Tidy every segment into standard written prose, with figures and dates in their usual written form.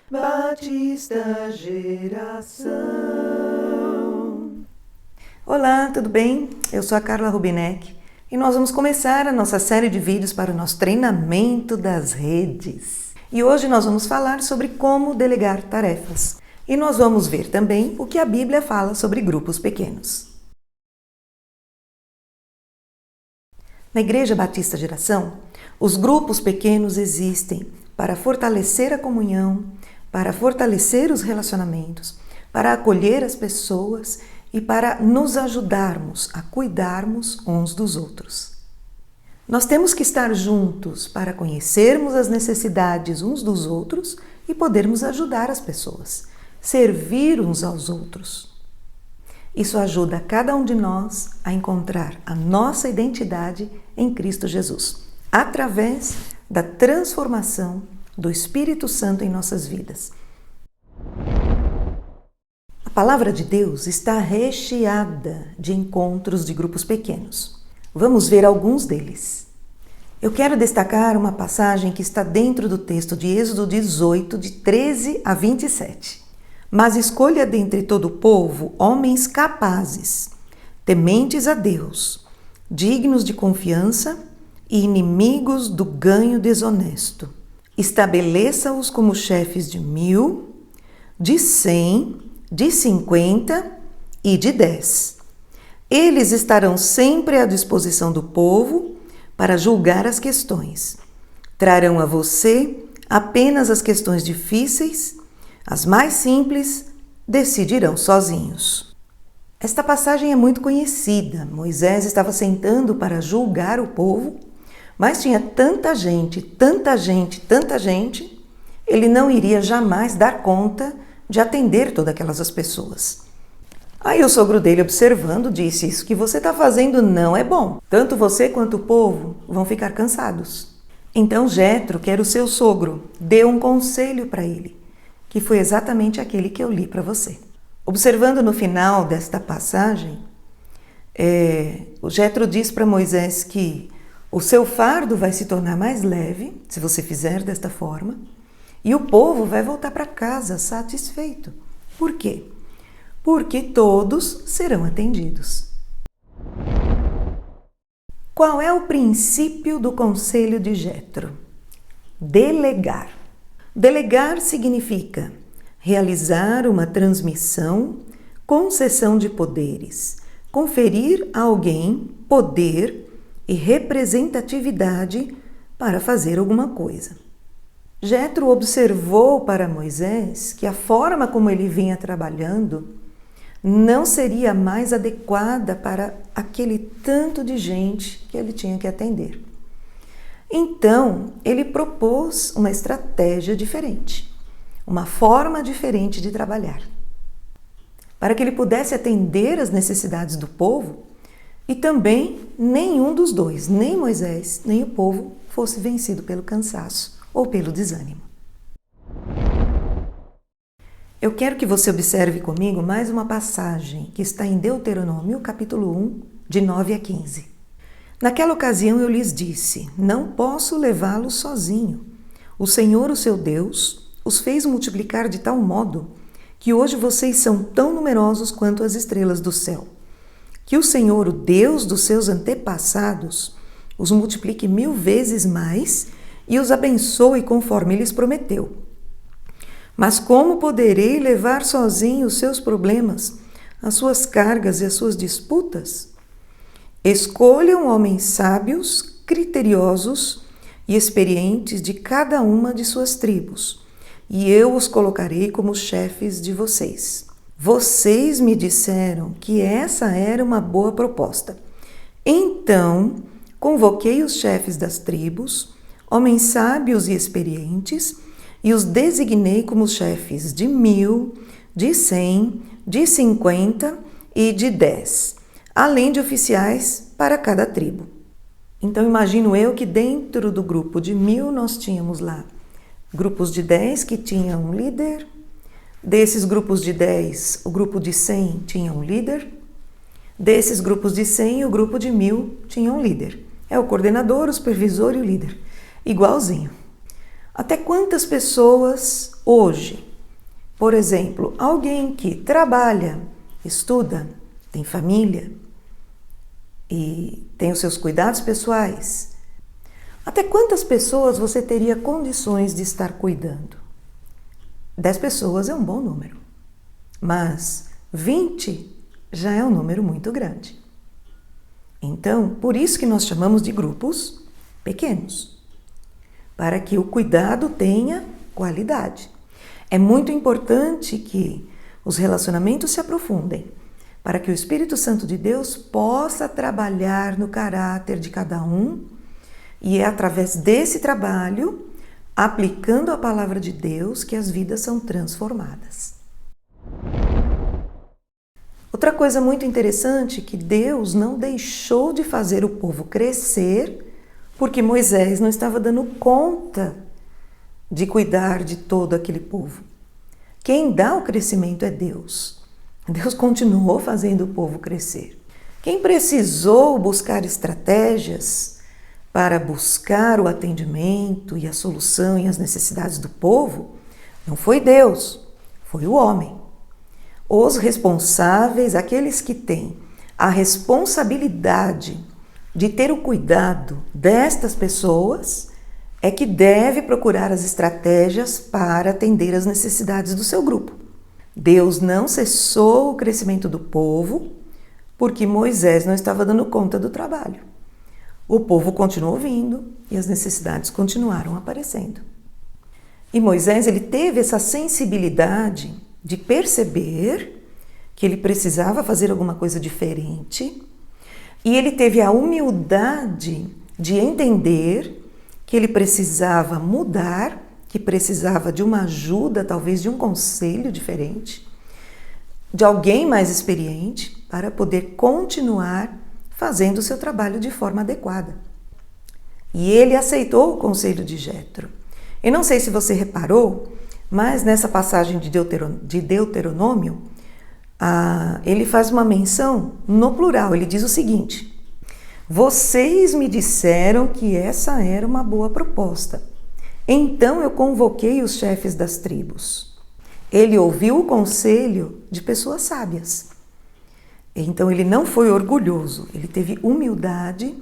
Batista Geração. Olá, tudo bem? Eu sou a Carla Rubinek e nós vamos começar a nossa série de vídeos para o nosso treinamento das redes. E hoje nós vamos falar sobre como delegar tarefas. E nós vamos ver também o que a Bíblia fala sobre grupos pequenos. Na Igreja Batista Geração, os grupos pequenos existem para fortalecer a comunhão, para fortalecer os relacionamentos, para acolher as pessoas e para nos ajudarmos a cuidarmos uns dos outros. Nós temos que estar juntos para conhecermos as necessidades uns dos outros e podermos ajudar as pessoas, servir uns aos outros. Isso ajuda cada um de nós a encontrar a nossa identidade em Cristo Jesus, através da transformação do Espírito Santo em nossas vidas. A palavra de Deus está recheada de encontros de grupos pequenos. Vamos ver alguns deles. Eu quero destacar uma passagem que está dentro do texto de Êxodo 18, de 13 a 27. Mas escolha dentre todo o povo homens capazes, tementes a Deus, dignos de confiança e inimigos do ganho desonesto. Estabeleça-os como chefes de 1.000, de 100, de 50 e de 10. Eles estarão sempre à disposição do povo para julgar as questões. Trarão a você apenas as questões difíceis. As mais simples decidirão sozinhos. Esta passagem é muito conhecida. Moisés estava sentando para julgar o povo, mas tinha tanta gente, ele não iria jamais dar conta de atender todas aquelas pessoas. Aí o sogro dele, observando, disse: "Isso que você está fazendo não é bom. Tanto você quanto o povo vão ficar cansados." Então Jetro, que era o seu sogro, deu um conselho para ele, que foi exatamente aquele que eu li para você. Observando no final desta passagem, o Jetro diz para Moisés que o seu fardo vai se tornar mais leve, se você fizer desta forma, e o povo vai voltar para casa satisfeito. Por quê? Porque todos serão atendidos. Qual é o princípio do conselho de Jetro? Delegar. Delegar significa realizar uma transmissão, concessão de poderes, conferir a alguém poder e representatividade para fazer alguma coisa. Jetro observou para Moisés que a forma como ele vinha trabalhando não seria mais adequada para aquele tanto de gente que ele tinha que atender. Então, ele propôs uma estratégia diferente, uma forma diferente de trabalhar, para que ele pudesse atender às necessidades do povo e também nenhum dos dois, nem Moisés, nem o povo, fosse vencido pelo cansaço ou pelo desânimo. Eu quero que você observe comigo mais uma passagem que está em Deuteronômio, capítulo 1, de 9 a 15. Naquela ocasião eu lhes disse: "Não posso levá-los sozinho. O Senhor, o seu Deus, os fez multiplicar de tal modo que hoje vocês são tão numerosos quanto as estrelas do céu. Que o Senhor, o Deus dos seus antepassados, os multiplique 1000 vezes mais e os abençoe conforme lhes prometeu. Mas como poderei levar sozinho os seus problemas, as suas cargas e as suas disputas? Escolham homens sábios, criteriosos e experientes de cada uma de suas tribos, e eu os colocarei como chefes de vocês. Vocês me disseram que essa era uma boa proposta. Então, convoquei os chefes das tribos, homens sábios e experientes, e os designei como chefes de 1000, de 100, de 50 e de 10. Além de oficiais para cada tribo. Então imagino eu que dentro do grupo de 1000 nós tínhamos lá grupos de 10 que tinham um líder, desses grupos de 10 o grupo de 100 tinha um líder, desses grupos de 100 o grupo de 1000 tinha um líder. É o coordenador, o supervisor e o líder, igualzinho. Até quantas pessoas hoje, por exemplo, alguém que trabalha, estuda, tem família e tem os seus cuidados pessoais, até quantas pessoas você teria condições de estar cuidando? 10 pessoas é um bom número, mas 20 já é um número muito grande. Então, por isso que nós chamamos de grupos pequenos, para que o cuidado tenha qualidade. É muito importante que os relacionamentos se aprofundem, para que o Espírito Santo de Deus possa trabalhar no caráter de cada um, e é através desse trabalho, aplicando a palavra de Deus, que as vidas são transformadas. Outra coisa muito interessante é que Deus não deixou de fazer o povo crescer porque Moisés não estava dando conta de cuidar de todo aquele povo. Quem dá o crescimento é Deus. Deus continuou fazendo o povo crescer. Quem precisou buscar estratégias para buscar o atendimento e a solução e as necessidades do povo não foi Deus, foi o homem. Os responsáveis, aqueles que têm a responsabilidade de ter o cuidado destas pessoas, é que deve procurar as estratégias para atender as necessidades do seu grupo. Deus não cessou o crescimento do povo porque Moisés não estava dando conta do trabalho. O povo continuou vindo e as necessidades continuaram aparecendo. E Moisés, ele teve essa sensibilidade de perceber que ele precisava fazer alguma coisa diferente, e ele teve a humildade de entender que ele precisava mudar, que precisava de uma ajuda, talvez de um conselho diferente, de alguém mais experiente, para poder continuar fazendo o seu trabalho de forma adequada. E ele aceitou o conselho de Jétro. Eu não sei se você reparou, mas nessa passagem de Deuteronômio, ele faz uma menção no plural. Ele diz o seguinte: vocês me disseram que essa era uma boa proposta. Então eu convoquei os chefes das tribos. Ele ouviu o conselho de pessoas sábias. Então ele não foi orgulhoso, ele teve humildade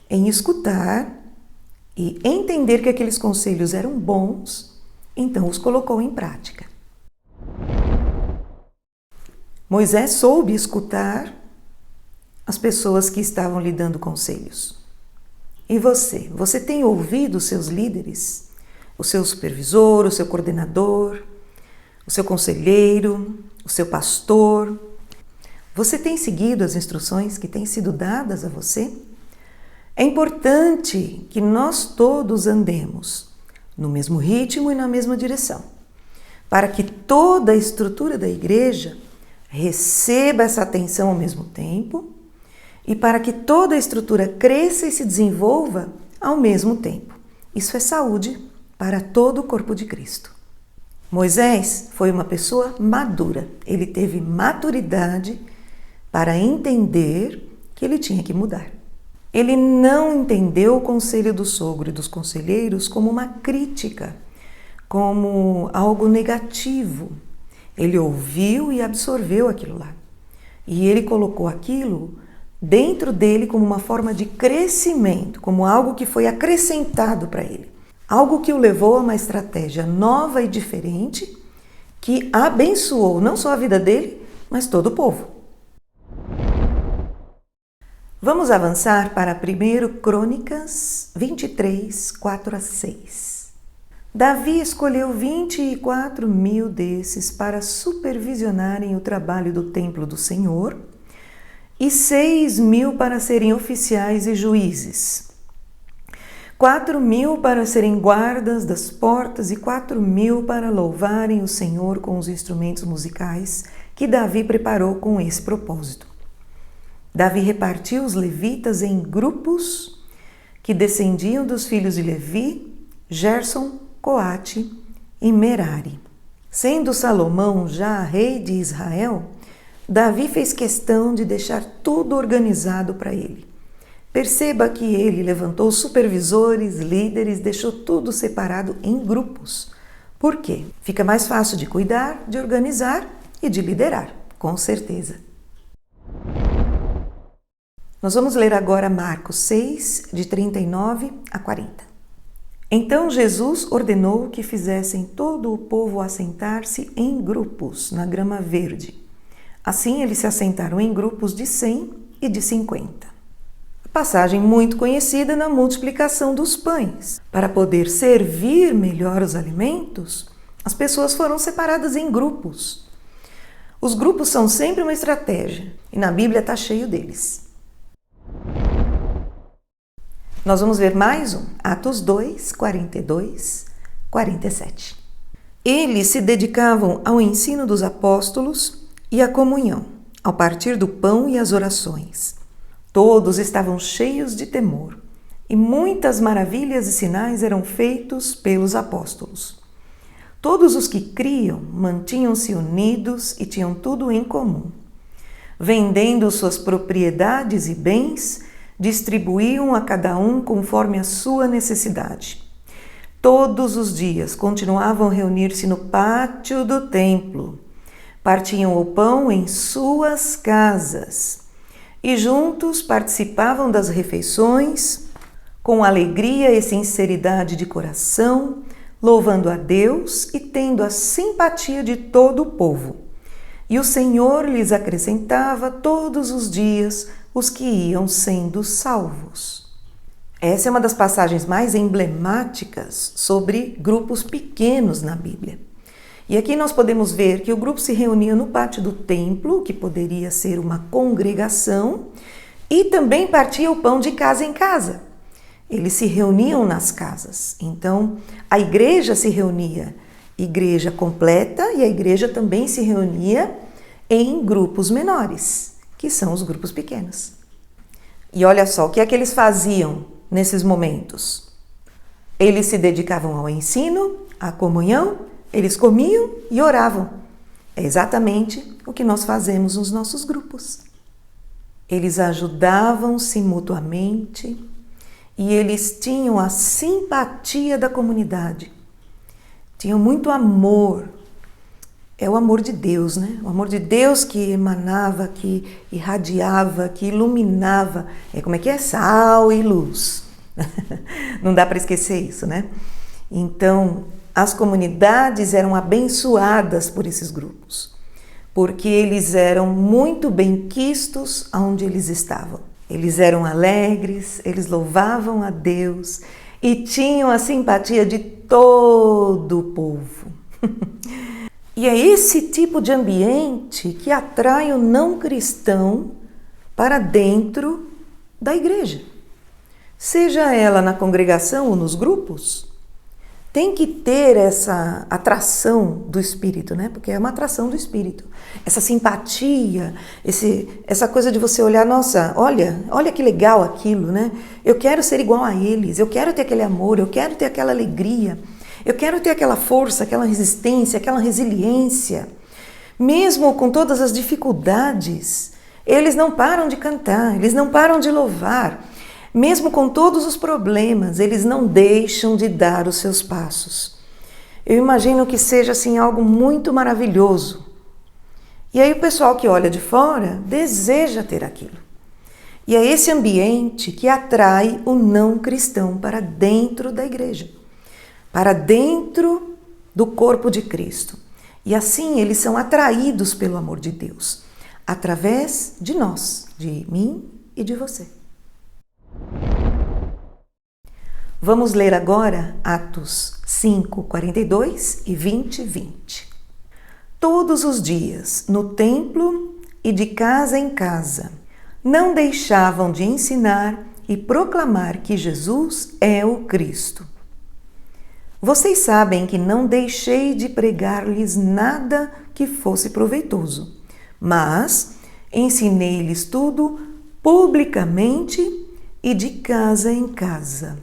em escutar e entender que aqueles conselhos eram bons, então os colocou em prática. Moisés soube escutar as pessoas que estavam lhe dando conselhos. E você? Você tem ouvido os seus líderes? O seu supervisor, o seu coordenador, o seu conselheiro, o seu pastor? Você tem seguido as instruções que têm sido dadas a você? É importante que nós todos andemos no mesmo ritmo e na mesma direção, para que toda a estrutura da igreja receba essa atenção ao mesmo tempo e para que toda a estrutura cresça e se desenvolva ao mesmo tempo. Isso é saúde para todo o corpo de Cristo. Moisés foi uma pessoa madura, ele teve maturidade para entender que ele tinha que mudar. Ele não entendeu o conselho do sogro e dos conselheiros como uma crítica, como algo negativo. Ele ouviu e absorveu aquilo lá. E ele colocou aquilo dentro dele como uma forma de crescimento, como algo que foi acrescentado para ele. Algo que o levou a uma estratégia nova e diferente, que abençoou não só a vida dele, mas todo o povo. Vamos avançar para 1 Crônicas 23, 4 a 6. Davi escolheu 24.000 desses para supervisionarem o trabalho do templo do Senhor e 6.000 para serem oficiais e juízes, 4.000 para serem guardas das portas e 4.000 para louvarem o Senhor com os instrumentos musicais que Davi preparou com esse propósito. Davi repartiu os levitas em grupos que descendiam dos filhos de Levi, Gerson, Coate e Merari. Sendo Salomão já rei de Israel, Davi fez questão de deixar tudo organizado para ele. Perceba que ele levantou supervisores, líderes, deixou tudo separado em grupos. Por quê? Fica mais fácil de cuidar, de organizar e de liderar, com certeza. Nós vamos ler agora Marcos 6, de 39 a 40. Então Jesus ordenou que fizessem todo o povo assentar-se em grupos na grama verde. Assim eles se assentaram em grupos de 100 e de 50. Passagem muito conhecida na multiplicação dos pães. Para poder servir melhor os alimentos, as pessoas foram separadas em grupos. Os grupos são sempre uma estratégia e na Bíblia está cheio deles. Nós vamos ver mais um, Atos 2, 42, 47. Eles se dedicavam ao ensino dos apóstolos e à comunhão, ao partir do pão e às orações. Todos estavam cheios de temor, e muitas maravilhas e sinais eram feitos pelos apóstolos. Todos os que criam mantinham-se unidos e tinham tudo em comum. Vendendo suas propriedades e bens, distribuíam a cada um conforme a sua necessidade. Todos os dias continuavam a reunir-se no pátio do templo. Partiam o pão em suas casas e juntos participavam das refeições com alegria e sinceridade de coração, louvando a Deus e tendo a simpatia de todo o povo. E o Senhor lhes acrescentava todos os dias os que iam sendo salvos. Essa é uma das passagens mais emblemáticas sobre grupos pequenos na Bíblia. E aqui nós podemos ver que o grupo se reunia no pátio do templo, que poderia ser uma congregação, e também partia o pão de casa em casa. Eles se reuniam nas casas. Então, a igreja se reunia, igreja completa, e a igreja também se reunia em grupos menores, que são os grupos pequenos. E olha só, o que é que eles faziam nesses momentos? Eles se dedicavam ao ensino, à comunhão, eles comiam e oravam. É exatamente o que nós fazemos nos nossos grupos. Eles ajudavam-se mutuamente e eles tinham a simpatia da comunidade. Tinham muito amor. É o amor de Deus, né? O amor de Deus que emanava, que irradiava, que iluminava. Como é que é? Sal e luz. Não dá para esquecer isso, né? Então, as comunidades eram abençoadas por esses grupos, porque eles eram muito bem-quistos aonde eles estavam. Eles eram alegres, eles louvavam a Deus e tinham a simpatia de todo o povo. E é esse tipo de ambiente que atrai o não cristão para dentro da igreja. Seja ela na congregação ou nos grupos, tem que ter essa atração do Espírito, né? Porque é uma atração do Espírito. Essa simpatia, essa coisa de você olhar, nossa, olha que legal aquilo, né? Eu quero ser igual a eles, eu quero ter aquele amor, eu quero ter aquela alegria. Eu quero ter aquela força, aquela resistência, aquela resiliência. Mesmo com todas as dificuldades, eles não param de cantar, eles não param de louvar. Mesmo com todos os problemas, eles não deixam de dar os seus passos. Eu imagino que seja assim algo muito maravilhoso. E aí o pessoal que olha de fora deseja ter aquilo. E é esse ambiente que atrai o não cristão para dentro da igreja, para dentro do corpo de Cristo. E assim eles são atraídos pelo amor de Deus, através de nós, de mim e de você. Vamos ler agora Atos 5, 42 e 20. Todos os dias, no templo e de casa em casa, não deixavam de ensinar e proclamar que Jesus é o Cristo. Vocês sabem que não deixei de pregar-lhes nada que fosse proveitoso, mas ensinei-lhes tudo publicamente e de casa em casa.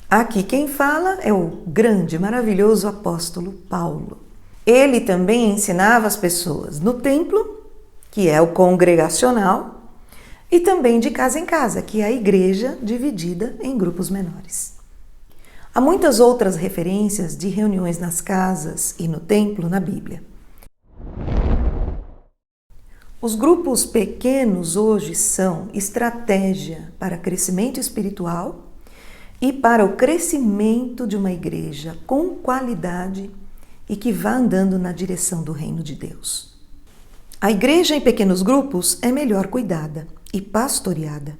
Aqui quem fala é o grande, maravilhoso apóstolo Paulo. Ele também ensinava as pessoas no templo, que é o congregacional, E também de casa em casa, que é a igreja dividida em grupos menores. Há muitas outras referências de reuniões nas casas e no templo na Bíblia. Os grupos pequenos hoje são estratégia para crescimento espiritual e para o crescimento de uma igreja com qualidade e que vá andando na direção do reino de Deus. A igreja em pequenos grupos é melhor cuidada e pastoreada.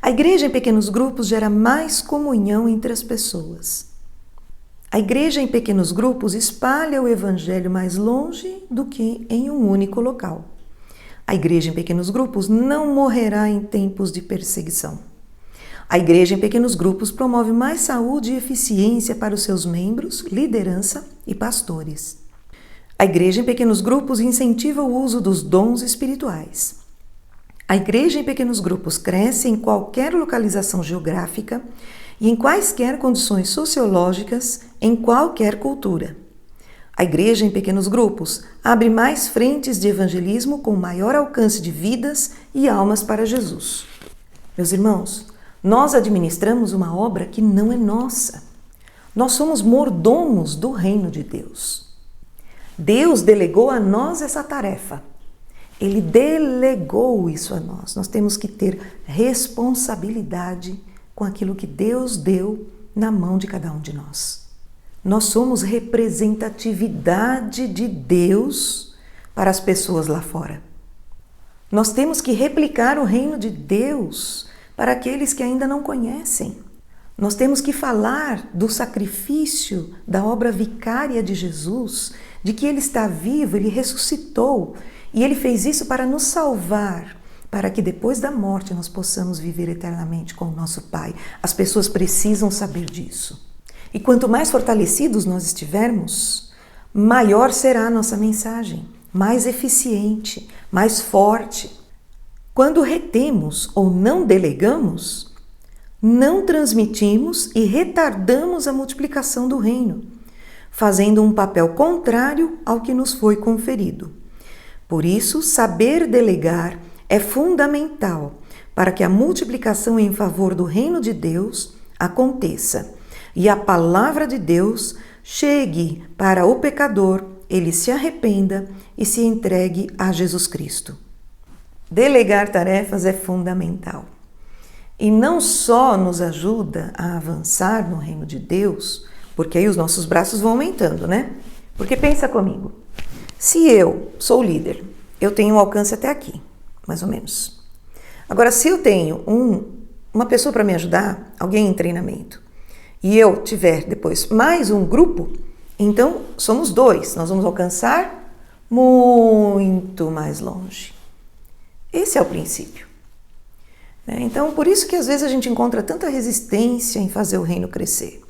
A igreja em pequenos grupos gera mais comunhão entre as pessoas. A igreja em pequenos grupos espalha o evangelho mais longe do que em um único local. A igreja em pequenos grupos não morrerá em tempos de perseguição. A igreja em pequenos grupos promove mais saúde e eficiência para os seus membros, liderança e pastores. A igreja em pequenos grupos incentiva o uso dos dons espirituais. A igreja em pequenos grupos cresce em qualquer localização geográfica e em quaisquer condições sociológicas, em qualquer cultura. A igreja em pequenos grupos abre mais frentes de evangelismo com maior alcance de vidas e almas para Jesus. Meus irmãos, nós administramos uma obra que não é nossa. Nós somos mordomos do reino de Deus. Deus delegou a nós essa tarefa. Ele delegou isso a nós. Nós temos que ter responsabilidade com aquilo que Deus deu na mão de cada um de nós. Nós somos representatividade de Deus para as pessoas lá fora. Nós temos que replicar o reino de Deus para aqueles que ainda não conhecem. Nós temos que falar do sacrifício, da obra vicária de Jesus, de que Ele está vivo, Ele ressuscitou e Ele fez isso para nos salvar, para que depois da morte nós possamos viver eternamente com o nosso Pai. As pessoas precisam saber disso. E quanto mais fortalecidos nós estivermos, maior será a nossa mensagem, mais eficiente, mais forte. Quando retemos ou não delegamos, não transmitimos e retardamos a multiplicação do reino, fazendo um papel contrário ao que nos foi conferido. Por isso, saber delegar é fundamental para que a multiplicação em favor do reino de Deus aconteça e a palavra de Deus chegue para o pecador, ele se arrependa e se entregue a Jesus Cristo. Delegar tarefas é fundamental. E não só nos ajuda a avançar no reino de Deus, porque aí os nossos braços vão aumentando, né? Porque pensa comigo, se eu sou líder, eu tenho um alcance até aqui, mais ou menos. Agora, se eu tenho uma pessoa para me ajudar, alguém em treinamento, e eu tiver depois mais um grupo, então somos 2, nós vamos alcançar muito mais longe. Esse é o princípio. Então, por isso que às vezes a gente encontra tanta resistência em fazer o reino crescer.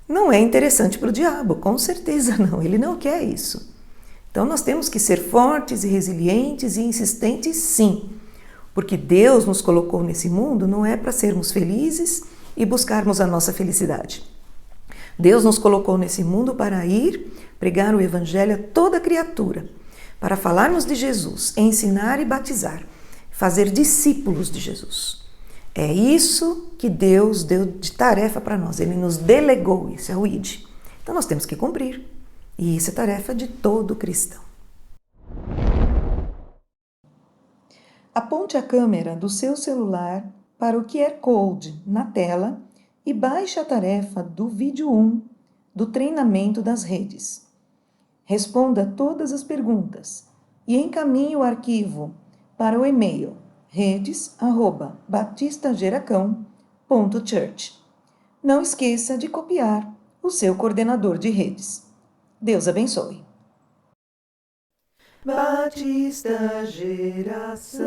Não é interessante para o diabo, com certeza não, ele não quer isso. Então nós temos que ser fortes e resilientes e insistentes sim, porque Deus nos colocou nesse mundo não é para sermos felizes e buscarmos a nossa felicidade. Deus nos colocou nesse mundo para ir pregar o evangelho a toda criatura, para falarmos de Jesus, ensinar e batizar, fazer discípulos de Jesus. É isso que Deus deu de tarefa para nós. Ele nos delegou isso, é o ID. Então nós temos que cumprir. E isso é tarefa de todo cristão. Aponte a câmera do seu celular para o QR Code na tela e baixe a tarefa do vídeo 1 do treinamento das redes. Responda todas as perguntas e encaminhe o arquivo para o e-mail redes@batistageracão.church. Não esqueça de copiar o seu coordenador de redes. Deus abençoe. Batista Geração.